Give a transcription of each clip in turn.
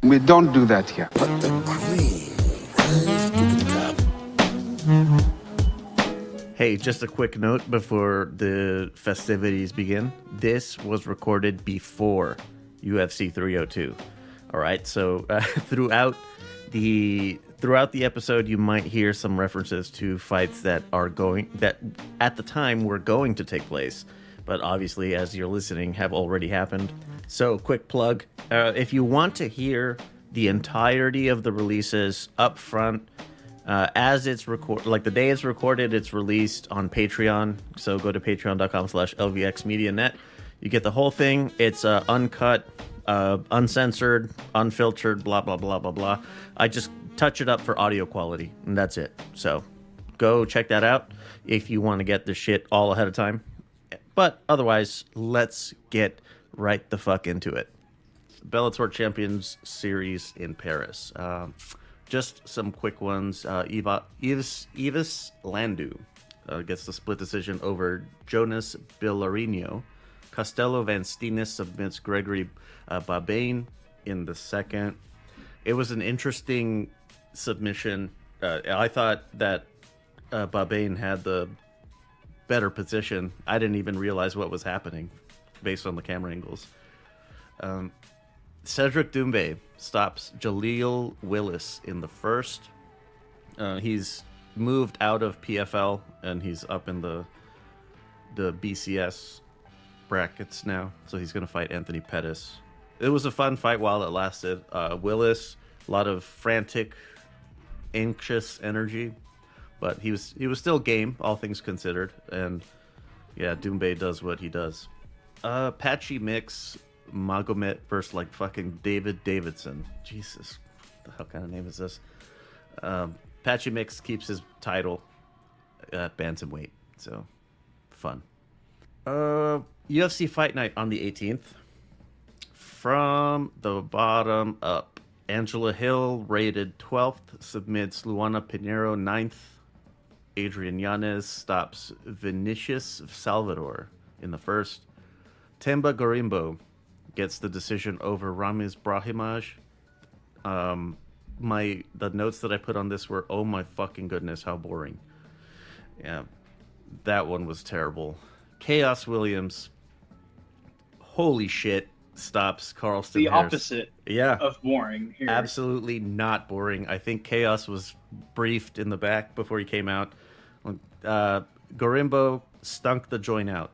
We don't do that here. But the cream rises to the top. Hey, just a quick note before the festivities begin. This was recorded before UFC 302. All right, so throughout the episode, you might hear some references to fights that at the time were going to take place, but obviously, as you're listening, have already happened. So, quick plug: if you want to hear the entirety of the releases up front, as it's the day it's recorded, it's released on Patreon. So go to patreon.com/lvxmedianet. You get the whole thing. It's uncut, uncensored, unfiltered, blah, blah, blah, blah, blah. I just touch it up for audio quality, and that's it. So go check that out if you want to get the shit all ahead of time. But otherwise, let's get right the fuck into it. Bellator Champions Series in Paris. Just some quick ones. Yves Landu gets the split decision over Jonas Billarino. Costello Van Steenis submits Gregory Babane in the second. It was an interesting submission. I thought that Babane had the better position. I didn't even realize what was happening based on the camera angles. Cedric Doumbé stops Jaleel Willis in the first. He's moved out of PFL and he's up in the BCS brackets now, so he's going to fight Anthony Pettis. It was a fun fight while it lasted. Willis, a lot of frantic, anxious energy, but he was still game, all things considered. And yeah, Doumbé does what he does. Patchy Mix Magomed versus like fucking David Davidson. Jesus, what the hell kind of name is this? Patchy Mix keeps his title at bantamweight, so fun. UFC Fight Night on the 18th. From the bottom up, Angela Hill rated 12th, submits Luana Pinheiro 9th. Adrian Yanez stops Vinicius Salvador in the first. Temba Gorimbo gets the decision over Ramiz Brahimaj. The notes that I put on this were, oh my fucking goodness, how boring. Yeah, that one was terrible. Chaos Williams, holy shit, stops Carlston The Harris. opposite Yeah, of boring here. absolutely not boring. I think Chaos was briefed in the back before he came out. Gorimbo stunk the joint out.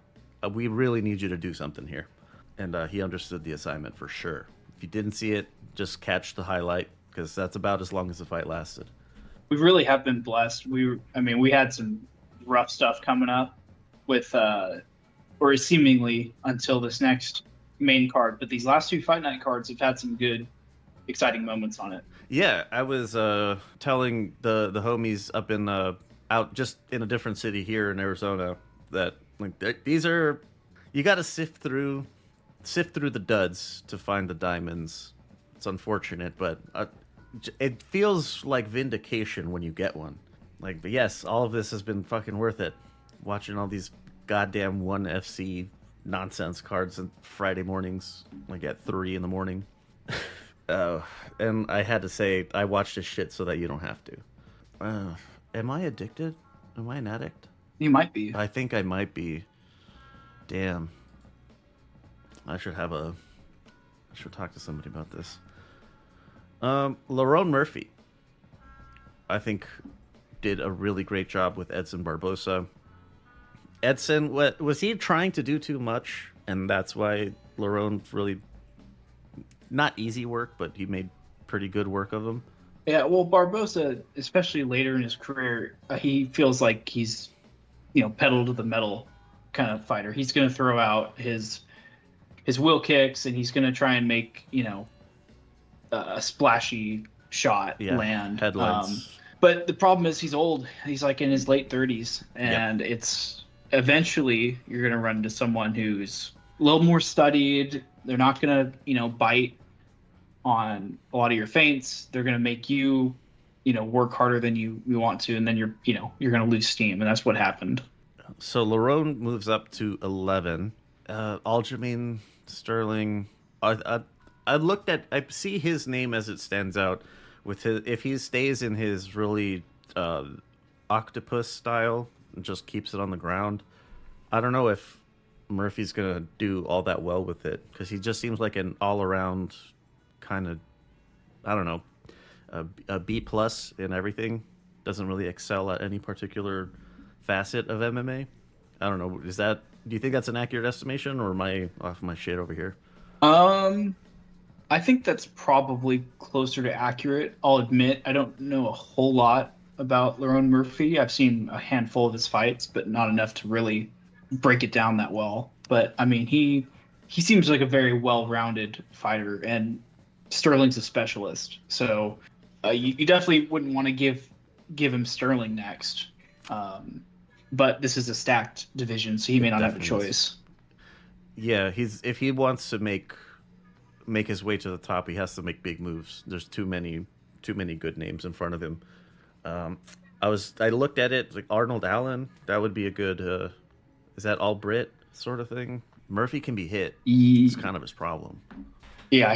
We really need you to do something here. And he understood the assignment for sure. If you didn't see it, just catch the highlight, because that's about as long as the fight lasted. We really have been blessed. We had some rough stuff coming up with, or seemingly until this next main card. But these last two Fight Night cards have had some good, exciting moments on it. Yeah, I was telling the homies up in out just in a different city here in Arizona that like these are, you got to sift through the duds to find the diamonds. It's unfortunate, but it feels like vindication when you get one. Like, but yes, all of this has been fucking worth it. Watching all these goddamn 1FC nonsense cards on Friday mornings, like at 3 a.m. And I had to say, I watched this shit so that you don't have to. Am I addicted? Am I an addict? You might be. I think I might be. Damn. I should talk to somebody about this. Lerone Murphy, I think, did a really great job with Edson Barbosa. Edson, was he trying to do too much? And that's why Lerone's really not easy work, but he made pretty good work of him. Yeah, well, Barbosa, especially later in his career, he feels like he's, pedal to the metal kind of fighter. He's going to throw out his wheel kicks, and he's going to try and make, a splashy shot land. Headlines. But the problem is he's old. He's like in his late 30s, and it's eventually you're going to run into someone who's a little more studied. They're not going to, bite on a lot of your feints. They're going to make you, work harder than you want to, and then you're going to lose steam, and that's what happened. So Lerone moves up to 11. Aljamain Sterling, I see his name as it stands out with his, if he stays in his really octopus style and just keeps it on the ground. I don't know if Murphy's gonna do all that well with it because he just seems like an all around kind of, I don't know, a B plus in everything. Doesn't really excel at any particular facet of MMA. I don't know. Do you think that's an accurate estimation, or am I off my shit over here? I think that's probably closer to accurate. I'll admit I don't know a whole lot about Lerone Murphy. I've seen a handful of his fights, but not enough to really break it down that well. But I mean, he seems like a very well-rounded fighter, and Sterling's a specialist. So you definitely wouldn't want to give him Sterling next. But this is a stacked division, so he may not have a choice. Yeah, if he wants to make his way to the top, he has to make big moves. There's too many good names in front of him. I looked at it like Arnold Allen. That would be a good. Is that all Brit sort of thing? Murphy can be hit. It's kind of his problem. Yeah,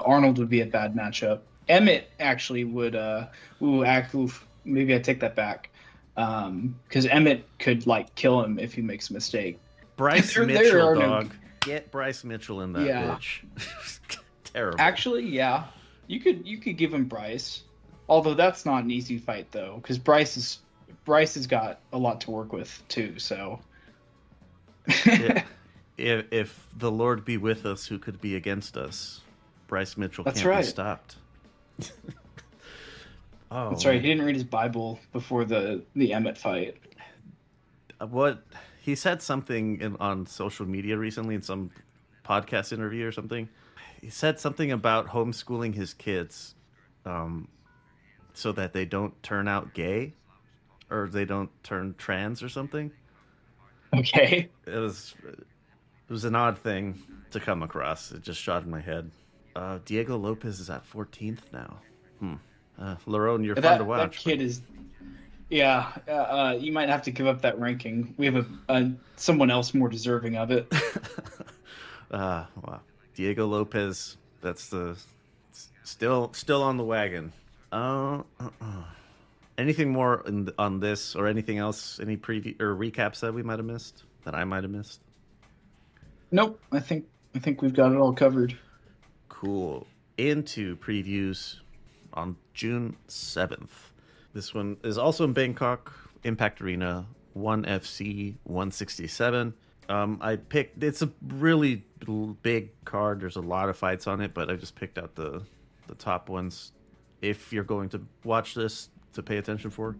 Arnold would be a bad matchup. Emmett actually would. Maybe I take that back. Because Emmett could kill him if he makes a mistake. Bryce Mitchell, dog. Get Bryce Mitchell in that bitch. Terrible. Actually, yeah, you could give him Bryce. Although that's not an easy fight though, because Bryce has got a lot to work with too. So, if the Lord be with us, who could be against us? Bryce Mitchell can't be stopped. Oh, that's right. He didn't read his Bible before the Emmett fight. What he said something on social media recently in some podcast interview or something. He said something about homeschooling his kids, so that they don't turn out gay, or they don't turn trans or something. Okay. It was an odd thing to come across. It just shot in my head. Diego Lopez is at 14th now. Lerone, you're fun to watch. That kid is, you might have to give up that ranking. We have someone else more deserving of it. Wow. Diego Lopez, that's still on the wagon. Anything more on this or anything else? Any preview or recaps that we might have missed? That I might have missed? Nope. I think we've got it all covered. Cool. Into previews on June 7th. This one is also in Bangkok, Impact Arena, 1FC 167. It's a really big card. There's a lot of fights on it, but I just picked out the top ones. If you're going to watch this, to pay attention for.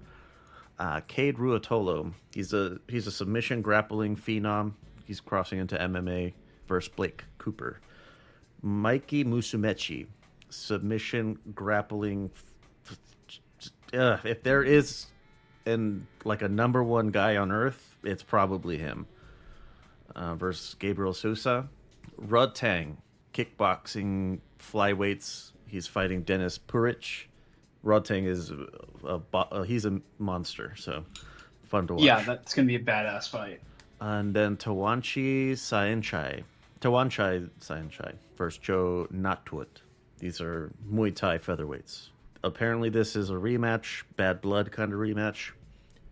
Cade Ruotolo. He's a submission grappling phenom. He's crossing into MMA versus Blake Cooper. Mikey Musumeci. Submission grappling. If there is a number one guy on earth, it's probably him. Versus Gabriel Sousa. Rod Tang. Kickboxing flyweights. He's fighting Dennis Puric. Rod Tang is he's a monster, so fun to watch. Yeah, that's gonna be a badass fight. And then Tawanchi Saenchai versus Joe Natwood. These are Muay Thai featherweights. Apparently, this is a rematch, bad blood kind of rematch,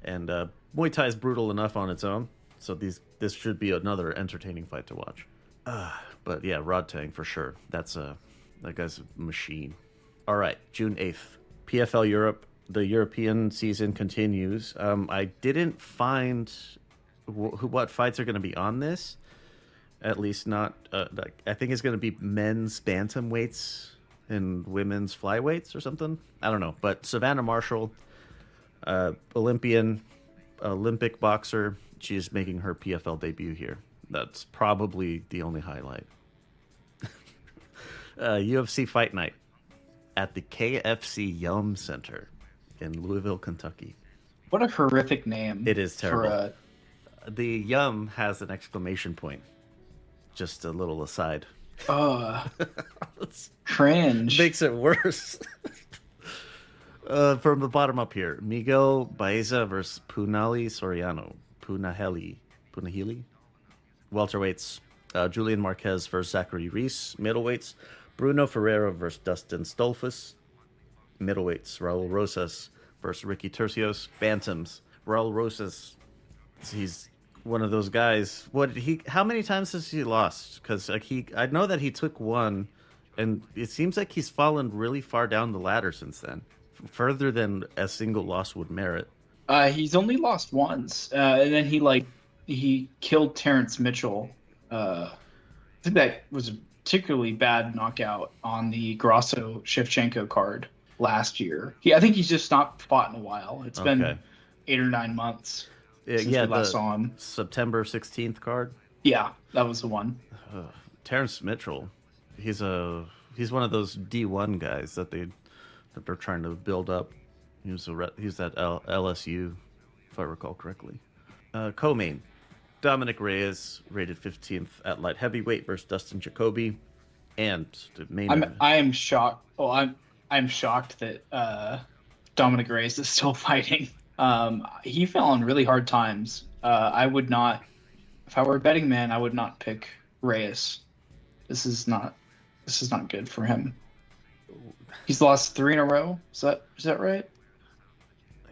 and Muay Thai is brutal enough on its own, so this should be another entertaining fight to watch. But yeah, Rod Tang for sure. That guy's a machine. All right, June 8th. PFL Europe, the European season continues. I didn't find what fights are going to be on this. At least not. I think it's going to be men's bantamweights and women's flyweights or something. I don't know. But Savannah Marshall, Olympic boxer, she's making her PFL debut here. That's probably the only highlight. UFC Fight Night at the KFC Yum Center in Louisville, Kentucky. What a horrific name. It is terrible. The Yum has an exclamation point. Just a little aside. Cringe. Makes it worse. From the bottom up here. Miguel Baeza versus Punahele Soriano. Punahele. Welterweights. Julian Marquez versus Zachary Reese, middleweights. Bruno Ferreira versus Dustin Stolfus, middleweights. Raul Rosas versus Ricky Tercios, bantams. Raul Rosas, he's one of those guys. How many times has he lost? Because I know that he took one, and it seems like he's fallen really far down the ladder since then, further than a single loss would merit. He's only lost once, and then he killed Terrence Mitchell. I think that was a particularly bad knockout on the Grasso Shevchenko card last year. I think he's just not fought in a while. It's been 8 or 9 months since we last saw him. September 16th card. Yeah, that was the one. Terrence Mitchell, he's one of those D1 guys that they're trying to build up. He's at LSU, if I recall correctly. Co-main, Dominic Reyes, rated 15th at light heavyweight versus Dustin Jacoby, and the main. I am shocked. Oh, I'm shocked that Dominic Reyes is still fighting. He fell on really hard times. I would not, if I were a betting man, I would not pick Reyes. This is not good for him. He's lost 3 in a row. Is that right?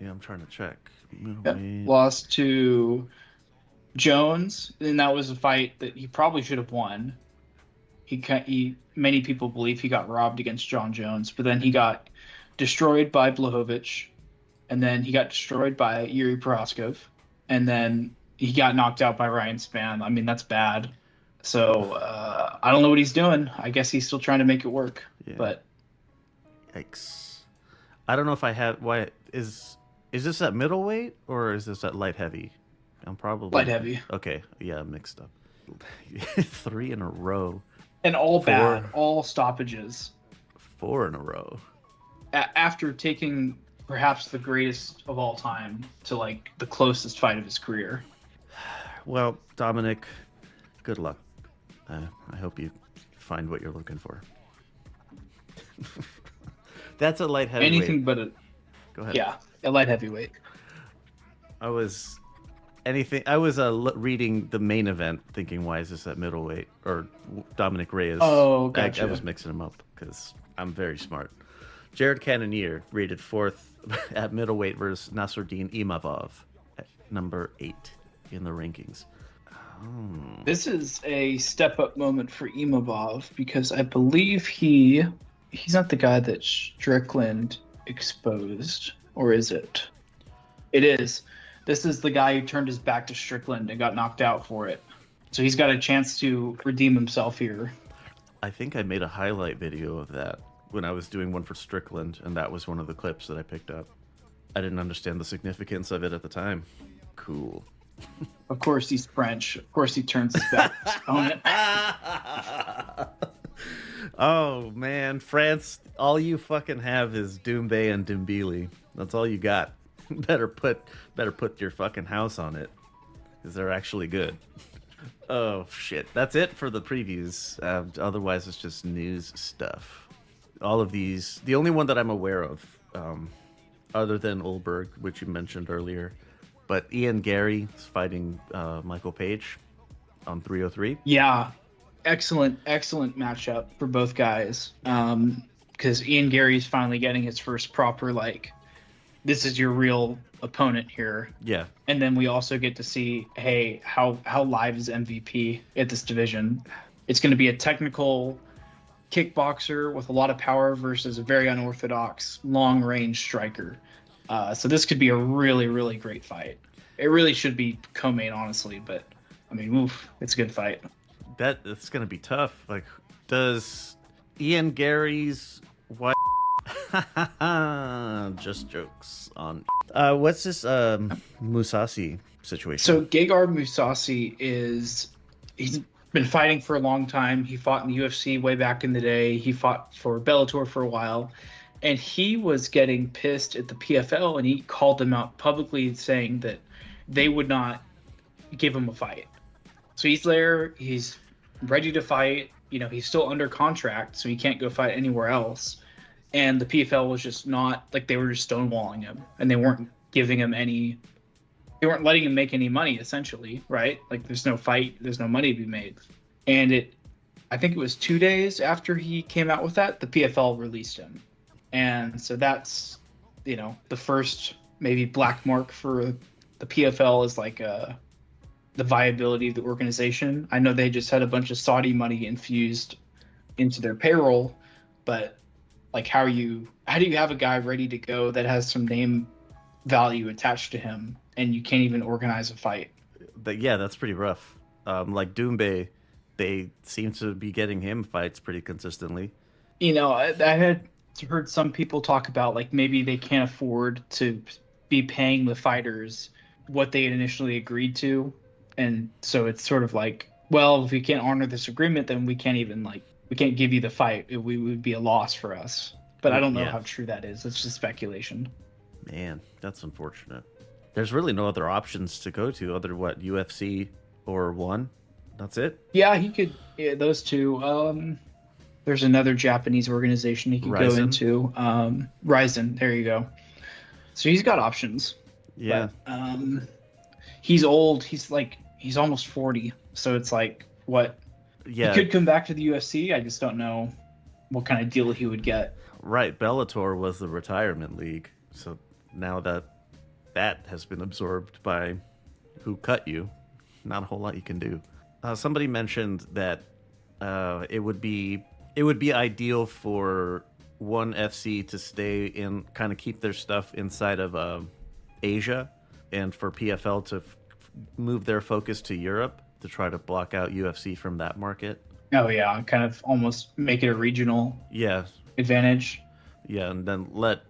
Yeah, I'm trying to check. Yep. Lost to Jones, and that was a fight that he probably should have won. Many people believe he got robbed against John Jones, but then he got destroyed by Blachowicz, and then he got destroyed by Yuri Prohaskov, and then he got knocked out by Ryan Spann. I mean, that's bad. So I don't know what he's doing. I guess he's still trying to make it work. Yeah. But yikes! I don't know if I have. Why is this at middleweight or is this at light heavy? I'm probably light heavy. Okay, yeah, I'm mixed up. 3 in a row. And all bad, all stoppages. 4 in a row. After taking perhaps the greatest of all time to like the closest fight of his career. Well, Dominic, good luck. I hope you find what you're looking for. That's a light heavyweight. Anything but a. Go ahead. Yeah, a light heavyweight. I was reading the main event, thinking, why is this at middleweight or Dominic Reyes? Oh, gotcha. I was mixing them up because I'm very smart. Jared Cannonier, rated 4th at middleweight versus Nasruddin Imavov at number 8 in the rankings. Oh. This is a step-up moment for Imavov because I believe he's not the guy that Strickland exposed, or is it? It is. This is the guy who turned his back to Strickland and got knocked out for it. So he's got a chance to redeem himself here. I think I made a highlight video of that when I was doing one for Strickland, and that was one of the clips that I picked up. I didn't understand the significance of it at the time. Cool. Of course he's French. Of course he turns his back on it. Oh, man. France, all you fucking have is Doumbé and Dembele. That's all you got. Better put your fucking house on it, because they're actually good. Oh, shit. That's it for the previews. Otherwise, it's just news stuff. All of these, the only one that I'm aware of, other than Olberg, which you mentioned earlier, but Ian Gary is fighting Michael Page on 303. Yeah, excellent matchup for both guys. Because Ian Gary's finally getting his first proper, like, this is your real opponent here. Yeah. And then we also get to see, hey, how live is MVP at this division? It's going to be a technical kickboxer with a lot of power versus a very unorthodox long-range striker. So this could be a really, really great fight. It really should be co-main, honestly, but I mean, oof, it's a good fight. That's going to be tough. Like, does Ian Gary's wife... Just jokes on... what's this Mousasi situation? So Gegard Mousasi he's been fighting for a long time. He fought in the UFC way back in the day. He fought for Bellator for a while. And he was getting pissed at the PFL, and he called them out publicly saying that they would not give him a fight. So he's there. He's ready to fight. You know, he's still under contract, so he can't go fight anywhere else. And the PFL was just not, like, they were just stonewalling him, and they weren't giving him they weren't letting him make any money, essentially, right? Like, there's no fight, there's no money to be made. And I think it was 2 days after he came out with that, the PFL released him. And so that's, the first maybe black mark for the PFL is like the viability of the organization. I know they just had a bunch of Saudi money infused into their payroll, but like how do you have a guy ready to go that has some name value attached to him and you can't even organize a fight? But yeah, that's pretty rough. Like Doumbé, they seem to be getting him fights pretty consistently. I had heard some people talk about like maybe they can't afford to be paying the fighters what they had initially agreed to, and so it's sort of like, well, if we can't honor this agreement, then we can't give you the fight. It would be a loss for us. But I don't know how true that is. It's just speculation. Man, that's unfortunate. There's really no other options to go to other what, UFC or ONE? That's it? Yeah, he could. Yeah, those two. There's another Japanese organization he could go into. Ryzen. There you go. So he's got options. Yeah. But, he's old. He's almost 40. So it's like, what? Yeah. He could come back to the UFC. I just don't know what kind of deal he would get. Right. Bellator was the retirement league. So now that has been absorbed by who cut you, not a whole lot you can do. Somebody mentioned that it would be ideal for ONE FC to stay in, kind of keep their stuff inside of Asia, and for PFL to move their focus to Europe to try to block out UFC from that market. Oh yeah, kind of almost make it a regional advantage. Yeah, and then let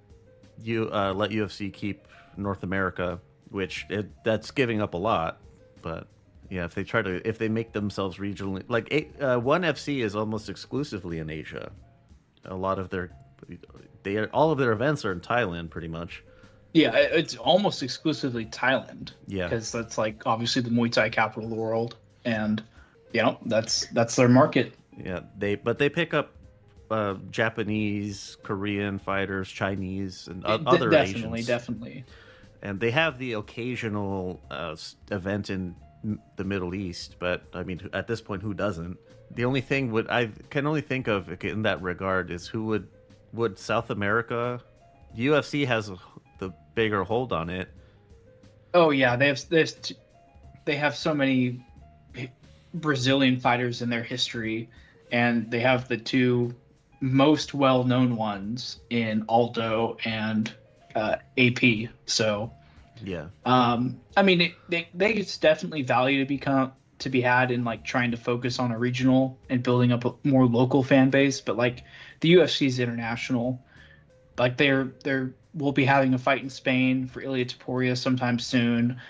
UFC keep North America, which that's giving up a lot, but yeah, if they make themselves regionally, like ONE FC is almost exclusively in Asia. A lot of all of their events are in Thailand, pretty much. Yeah, it's almost exclusively Thailand. Yeah, because that's like obviously the Muay Thai capital of the world, and that's their market. Yeah, they pick up Japanese, Korean fighters, Chinese, and other Asians. Definitely. And they have the occasional event in the Middle East, but I mean, at this point, who doesn't? The only thing I can only think of in that regard is who would South America? UFC has the bigger hold on it. Oh yeah, they have so many Brazilian fighters in their history, and they have the two most well-known ones in Aldo and AP. So yeah, I mean, it's definitely value to be had in like trying to focus on a regional and building up a more local fan base. But like the UFC is international. Like we'll be having a fight in Spain for Ilia Topuria sometime soon.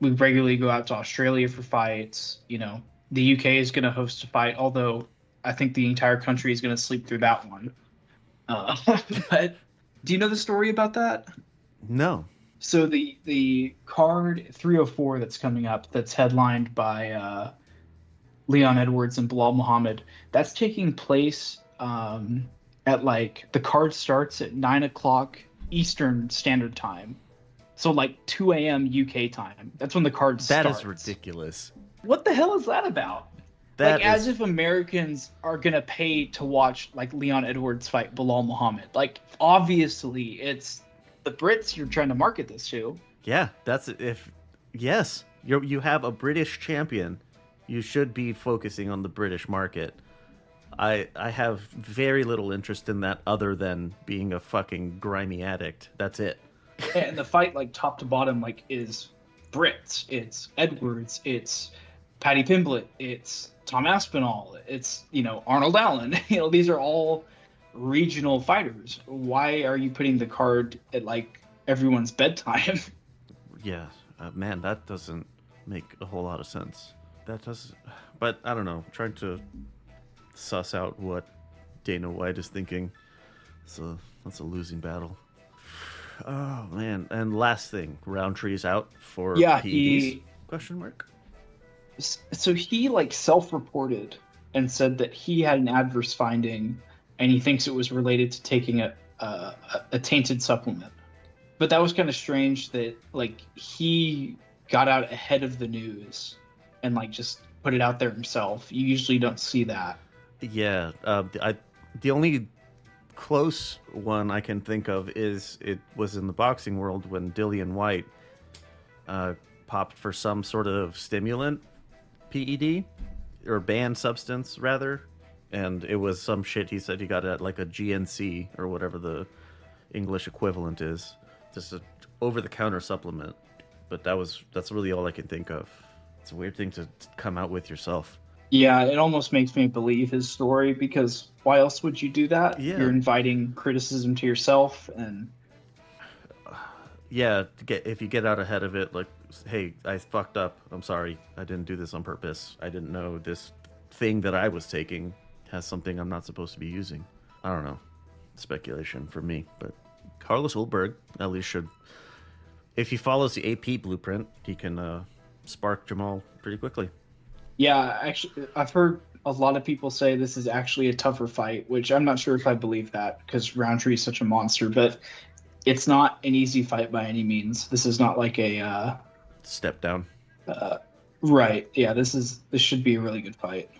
We regularly go out to Australia for fights. The UK is going to host a fight, although I think the entire country is going to sleep through that one. But do you know the story about that? No. So the card 304 that's coming up, that's headlined by Leon Edwards and Bilal Muhammad, that's taking place at the card starts at 9:00 Eastern Standard Time. So like 2 a.m. UK time. That's when the card starts. That is ridiculous. What the hell is that about? As if Americans are gonna pay to watch like Leon Edwards fight Bilal Muhammad. Like obviously it's the Brits you're trying to market this to. Yeah, you have a British champion, you should be focusing on the British market. I have very little interest in that other than being a fucking grimy addict. That's it. And the fight, like top to bottom, like is Brits. It's Edwards. It's Paddy Pimblett. It's Tom Aspinall. It's Arnold Allen. These are all regional fighters. Why are you putting the card at like everyone's bedtime? Yeah, man, that doesn't make a whole lot of sense. That does, but I don't know. I'm trying to suss out what Dana White is thinking. So that's a losing battle. Oh man! And last thing, Roundtree's out for PEDs? Question mark. So he self-reported and said that he had an adverse finding, and he thinks it was related to taking a tainted supplement. But that was kind of strange that he got out ahead of the news and just put it out there himself. You usually don't see that. Yeah, the only close one I can think of is it was in the boxing world when Dillian White popped for some sort of stimulant, PED, or banned substance rather, and it was some shit he said he got at like a GNC or whatever the English equivalent is, just a over-the-counter supplement. But that's really all I can think of. It's a weird thing to come out with yourself. Yeah, it almost makes me believe his story, because why else would you do that? Yeah. You're inviting criticism to yourself, and Yeah, if you get out ahead of it, like, hey, I fucked up. I'm sorry. I didn't do this on purpose. I didn't know this thing that I was taking has something I'm not supposed to be using. I don't know. Speculation for me, but Carlos Ulberg at least should. If he follows the AP blueprint, he can spark Jamal pretty quickly. yeah, actually, I've heard a lot of people say this is actually a tougher fight, which I'm not sure if I believe that, because Roundtree is such a monster, but it's not an easy fight by any means. This is not like a Step down. right. Yeah, this should be a really good fight.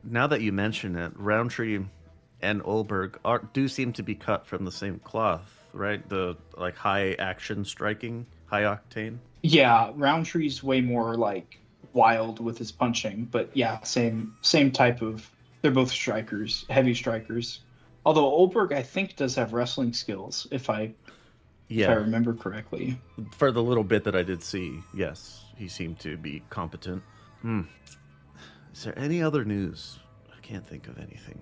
Now that you mention it, Roundtree and Ulberg do seem to be cut from the same cloth, right? The like high action striking, high octane. Yeah, Roundtree's way more like wild with his punching, but yeah, same type of. They're both strikers, heavy strikers. Although Ulberg, I think, does have wrestling skills, if I remember correctly. For the little bit that I did see, yes, he seemed to be competent. Is there any other news? I can't think of anything.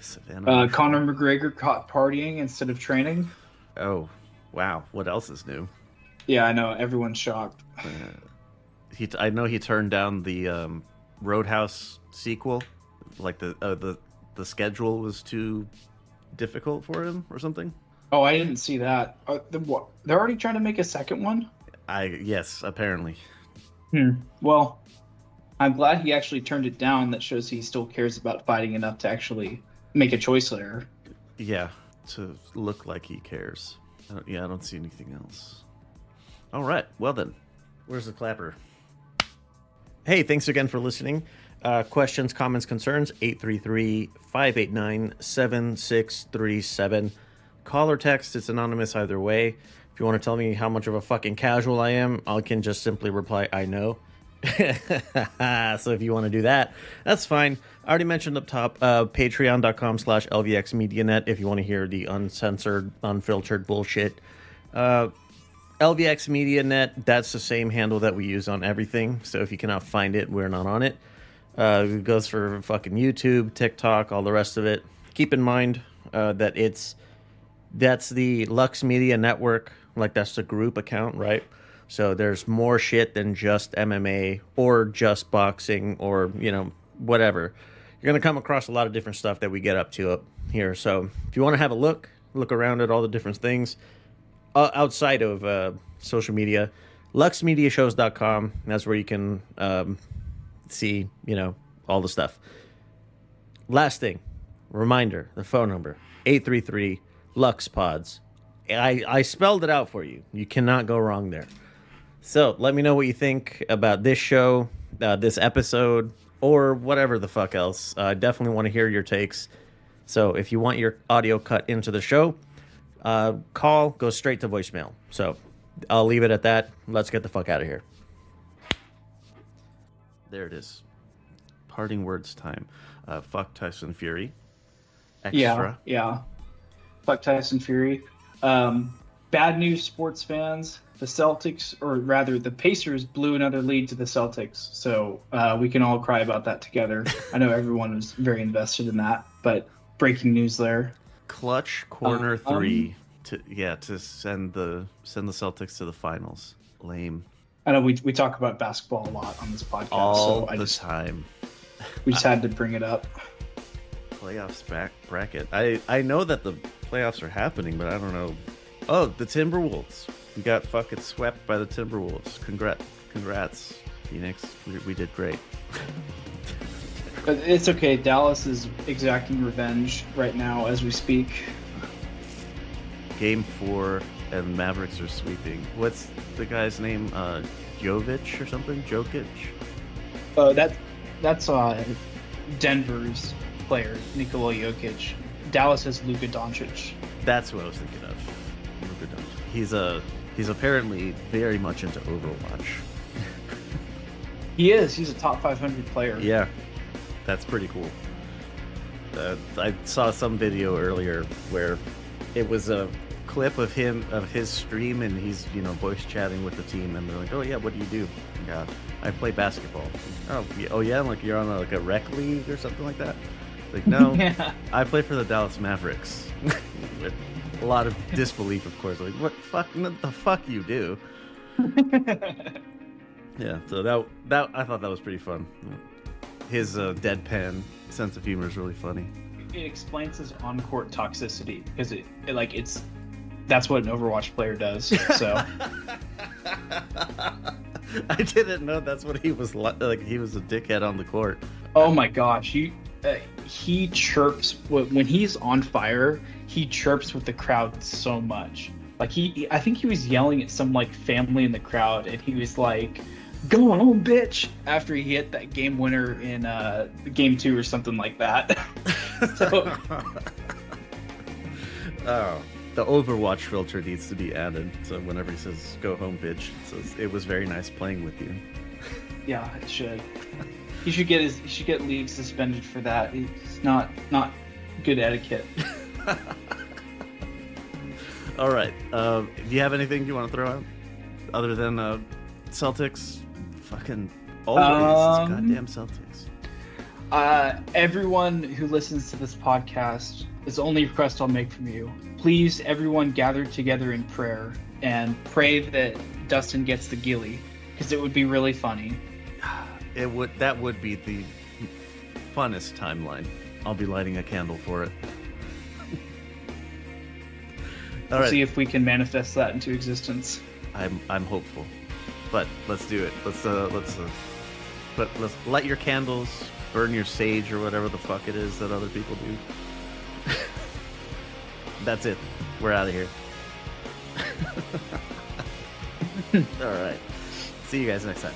Savannah. Conor McGregor caught partying instead of training. Oh, wow. What else is new? Yeah, I know. Everyone's shocked. I know he turned down the Roadhouse sequel. Like the schedule was too difficult for him or something. Oh, I didn't see that. They're already trying to make a second one? Yes, apparently. Well, I'm glad he actually turned it down. That shows he still cares about fighting enough to actually make a choice there. Yeah, to look like he cares. I don't see anything else. All right, well then, where's the clapper? Hey, thanks again for listening. Questions, comments, concerns, 833-589-7637. Call or text, it's anonymous either way. If you want to tell me how much of a fucking casual I am, I can just simply reply, I know. So if you want to do that, that's fine. I already mentioned up top, patreon.com/LVXMediaNet if you want to hear the uncensored, unfiltered bullshit. LVX MediaNet, that's the same handle that we use on everything. So if you cannot find it, we're not on it. It goes for fucking YouTube, TikTok, all the rest of it. Keep in mind that that's the Lux Media Network. Like, that's the group account, right? So there's more shit than just MMA or just boxing or, whatever. You're going to come across a lot of different stuff that we get up to up here. So if you want to have a look around at all the different things outside of social media, luxmediashows.com. That's where you can see, all the stuff. Last thing, reminder, the phone number, 833-LUXPODS. I spelled it out for you. You cannot go wrong there. So let me know what you think about this show, this episode, or whatever the fuck else. I definitely want to hear your takes. So if you want your audio cut into the show, call, go straight to voicemail. So I'll leave it at that. Let's get the fuck out of here. There it is. Parting words time. Fuck Tyson Fury. Extra. Yeah. Fuck Tyson Fury. Bad news, sports fans. The Celtics, or rather the Pacers, blew another lead to the Celtics. So we can all cry about that together. I know everyone was very invested in that, but breaking news there. Clutch corner three to send the Celtics to the finals. Lame. I know we talk about basketball a lot on this podcast. All the time. We just had to bring it up. Playoffs bracket. I know that the playoffs are happening, but I don't know. Oh, the Timberwolves. We got fucking swept by the Timberwolves. Congrats, Phoenix. We did great. But it's okay. Dallas is exacting revenge right now as we speak. Game 4, and Mavericks are sweeping. What's the guy's name? Jovic or something? Jokic? That's Denver's player, Nikola Jokic. Dallas has Luka Doncic. That's what I was thinking of. Luka Doncic. He's apparently very much into Overwatch. He is. He's a top 500 player. Yeah, that's pretty cool. I saw some video earlier where it was a clip of his stream, and he's voice chatting with the team, and they're like, "Oh yeah, what do you do?" "Yeah, I play basketball." Oh yeah, like you're on a rec league or something like that. Like, no, Yeah. I play for the Dallas Mavericks. With a lot of disbelief, of course. Like, what the fuck you do? Yeah, so that I thought that was pretty fun. His deadpan sense of humor is really funny. It explains his on-court toxicity because it's that's what an Overwatch player does. So I didn't know that's what he was like. He was a dickhead on the court. oh my gosh, he chirps when he's on fire. He chirps with the crowd so much. Like I think he was yelling at some like family in the crowd, and he was like, "Go on, bitch!" after he hit that game winner in game 2 or something like that. So Oh, the Overwatch filter needs to be added. So whenever he says "Go home, bitch," it says, "It was very nice playing with you." yeah, it should. He should get league suspended for that. It's not good etiquette. All right. Do you have anything you want to throw out other than Celtics? Fucking always goddamn Celtics. Everyone who listens to this podcast, is the only request I'll make from you. Please, everyone, gather together in prayer and pray that Dustin gets the ghillie, because it would be really funny. That would be the funnest timeline. I'll be lighting a candle for it. All right. See if we can manifest that into existence. I'm hopeful, but let's do it. Let's light your candles, burn your sage or whatever the fuck it is that other people do. That's it. We're out of here. All right. See you guys next time.